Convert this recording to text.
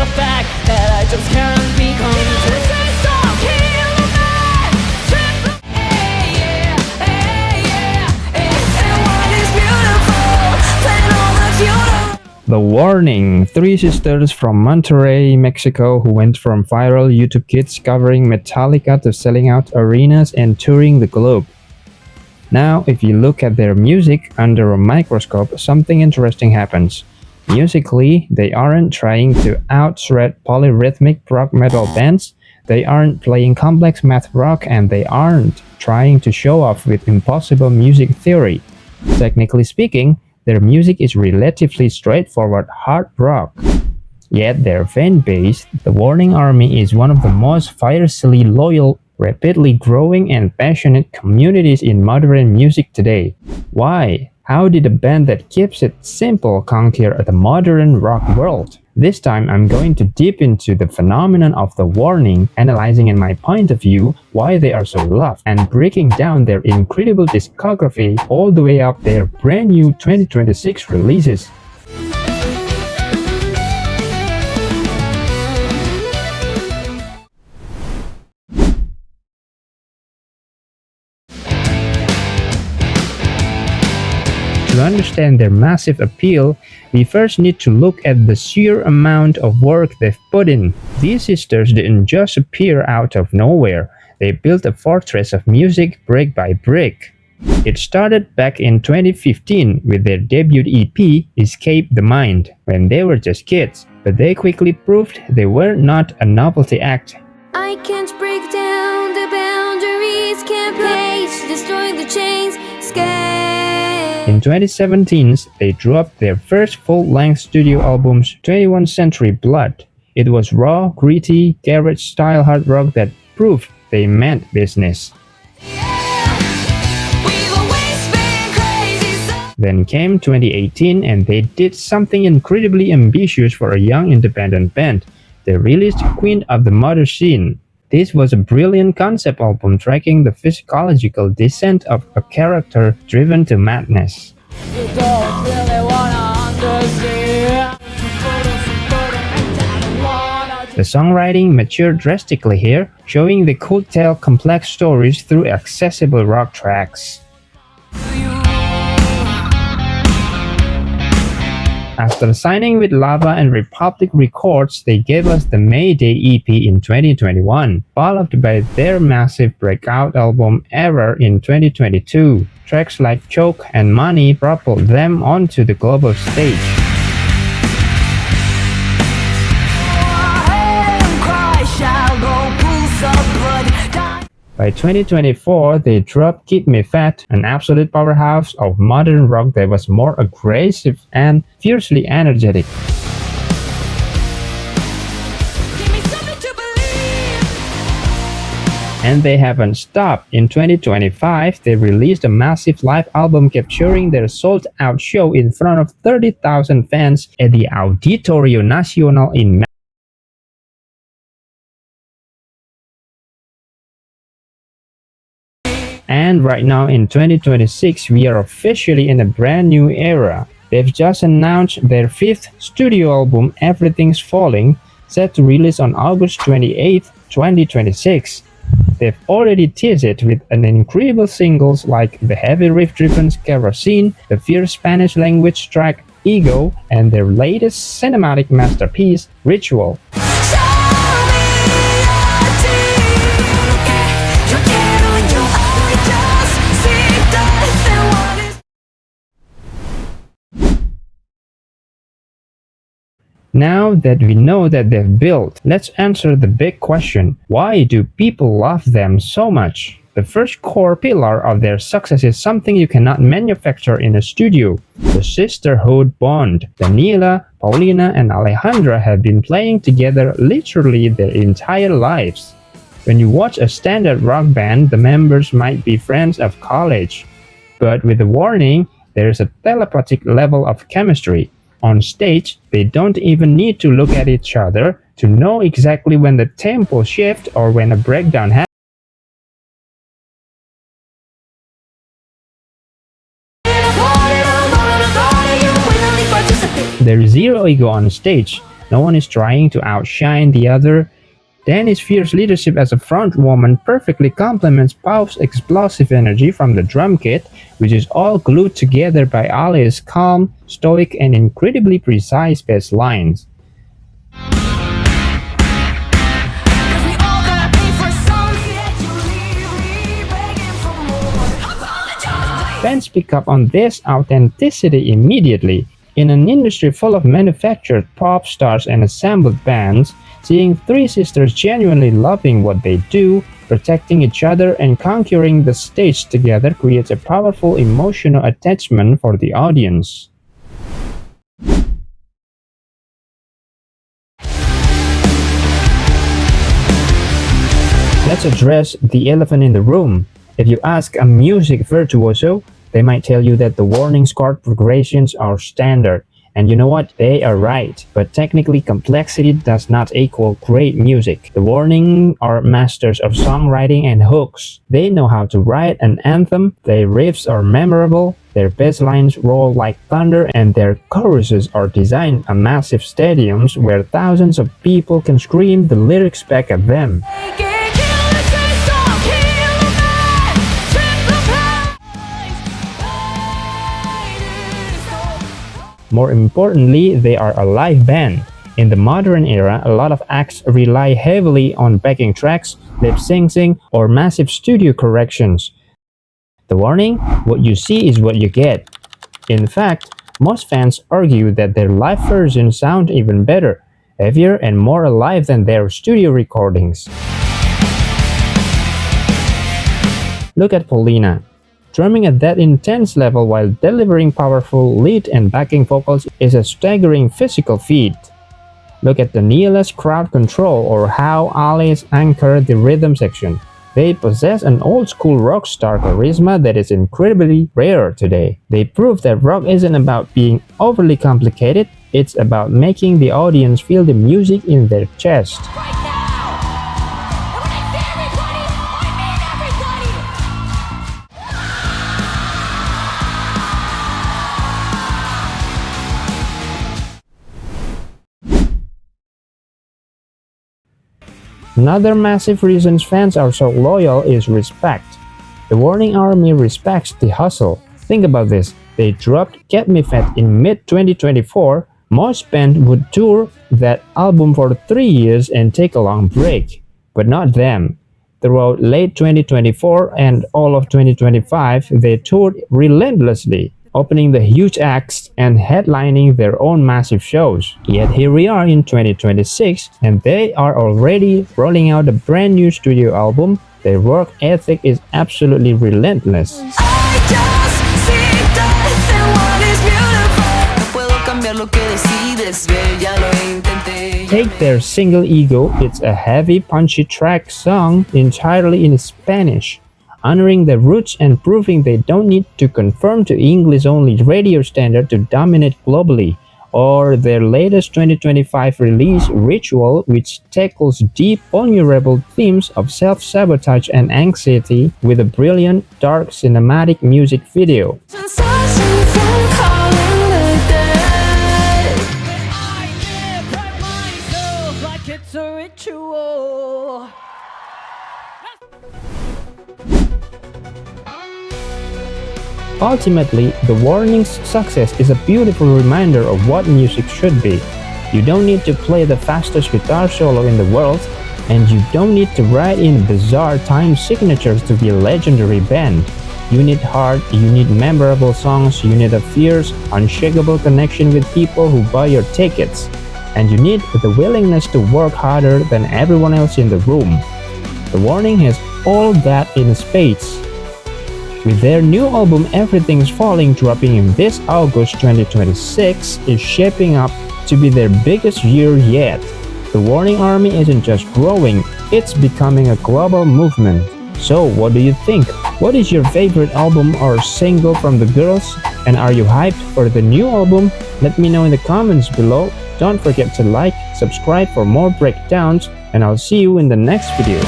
the fact that I just can't be controlled. The Warning, three sisters from Monterrey, Mexico who went from viral YouTube kids covering Metallica to selling out arenas and touring the globe. Now, if you look at their music under a microscope, something interesting happens. Musically, they aren't trying to out-shred polyrhythmic prog-metal bands, they aren't playing complex math rock, and they aren't trying to show off with impossible music theory. Technically speaking, their music is relatively straightforward hard rock. Yet their fan base, the Warning Army, is one of the most fiercely loyal, rapidly growing and passionate communities in modern music today. Why? How did a band that keeps it simple conquer the modern rock world? This time I'm going to deep into the phenomenon of the Warning, analyzing in my point of view why they are so loved, and breaking down their incredible discography all the way up their brand new 2026 releases. To understand their massive appeal, we first need to look at the sheer amount of work they've put in. These sisters didn't just appear out of nowhere, they built a fortress of music brick by brick. It started back in 2015 with their debut EP, Escape the Mind, when they were just kids, but they quickly proved they were not a novelty act. I can't break down the boundaries, can't place, destroy the chains, In 2017, they dropped their first full-length studio album, 21st Century Blood. It was raw, gritty, garage-style hard rock that proved they meant business. Then came 2018 and they did something incredibly ambitious for a young independent band. They released Queen of the Mother Scene. This was a brilliant concept album tracking the physiological descent of a character driven to madness. The songwriting matured drastically here, showing they could tell complex stories through accessible rock tracks. After signing with Lava and Republic Records, they gave us the Mayday EP in 2021, followed by their massive breakout album Error in 2022. Tracks like Choke and Money propelled them onto the global stage. By 2024, they dropped Keep Me Fat, an absolute powerhouse of modern rock that was more aggressive and fiercely energetic. And they haven't stopped. In 2025, they released a massive live album capturing their sold-out show in front of 30,000 fans at the Auditorio Nacional in And right now in 2026, we are officially in a brand new era. They've just announced their 5th studio album, Everything's Falling, set to release on August 28, 2026. They've already teased it with an incredible singles like the heavy riff-driven Kerosene, the fierce Spanish language track Ego, and their latest cinematic masterpiece, Ritual. Now that we know that they've built, let's answer the big question: why do people love them so much? The first core pillar of their success is something you cannot manufacture in a studio: the sisterhood bond. Daniela, Paulina, and Alejandra have been playing together literally their entire lives. When you watch a standard rock band, the members might be friends of college. But with The Warning, there's a telepathic level of chemistry. On stage, they don't even need to look at each other to know exactly when the tempo shifts or when a breakdown happens. There's zero ego on stage. No one is trying to outshine the other. Danny's fierce leadership as a frontwoman perfectly complements Pau's explosive energy from the drum kit, which is all glued together by Ali's calm, stoic, and incredibly precise bass lines. Fans pick up on this authenticity immediately. In an industry full of manufactured pop stars and assembled bands, seeing three sisters genuinely loving what they do, protecting each other, and conquering the stage together creates a powerful emotional attachment for the audience. Let's address the elephant in the room. If you ask a music virtuoso, they might tell you that the warning's chord progressions are standard. And you know what? They are right. But technically, complexity does not equal great music. The Warning are masters of songwriting and hooks. They know how to write an anthem, their riffs are memorable, their bass lines roll like thunder, and their choruses are designed in massive stadiums where thousands of people can scream the lyrics back at them. More importantly, they are a live band. In the modern era, a lot of acts rely heavily on backing tracks, lip syncing, or massive studio corrections. The Warning, what you see is what you get. In fact, most fans argue that their live versions sound even better, heavier, and more alive than their studio recordings. Look at Paulina. Drumming at that intense level while delivering powerful lead and backing vocals is a staggering physical feat. Look at Daniela's crowd control or how Ali's anchor the rhythm section. They possess an old-school rock star charisma that is incredibly rare today. They prove that rock isn't about being overly complicated, it's about making the audience feel the music in their chest. Another massive reason fans are so loyal is respect. The Warning Army respects the hustle. Think about this. They dropped Get Me Fat in mid-2024. Most bands would tour that album for 3 years and take a long break. But not them. Throughout late 2024 and all of 2025, they toured relentlessly, opening the huge acts and headlining their own massive shows. Yet here we are in 2026 and they are already rolling out a brand new studio album. Their work ethic is absolutely relentless. Take their single Ego, it's a heavy punchy track sung entirely in Spanish, honoring their roots and proving they don't need to conform to English-only radio standard to dominate globally. Or their latest 2025 release, Ritual, which tackles deep, vulnerable themes of self-sabotage and anxiety with a brilliant, dark, cinematic music video. Ultimately, The Warning's success is a beautiful reminder of what music should be. You don't need to play the fastest guitar solo in the world, and you don't need to write in bizarre time signatures to be a legendary band. You need heart, you need memorable songs, you need a fierce, unshakable connection with people who buy your tickets, and you need the willingness to work harder than everyone else in the room. The Warning has all that in spades. With their new album Everything's Falling dropping in this August 2026 is shaping up to be their biggest year yet. The Warning Army isn't just growing, it's becoming a global movement. So what do you think? What is your favorite album or single from the girls? And are you hyped for the new album? Let me know in the comments below. Don't forget to like, subscribe for more breakdowns, and I'll see you in the next video.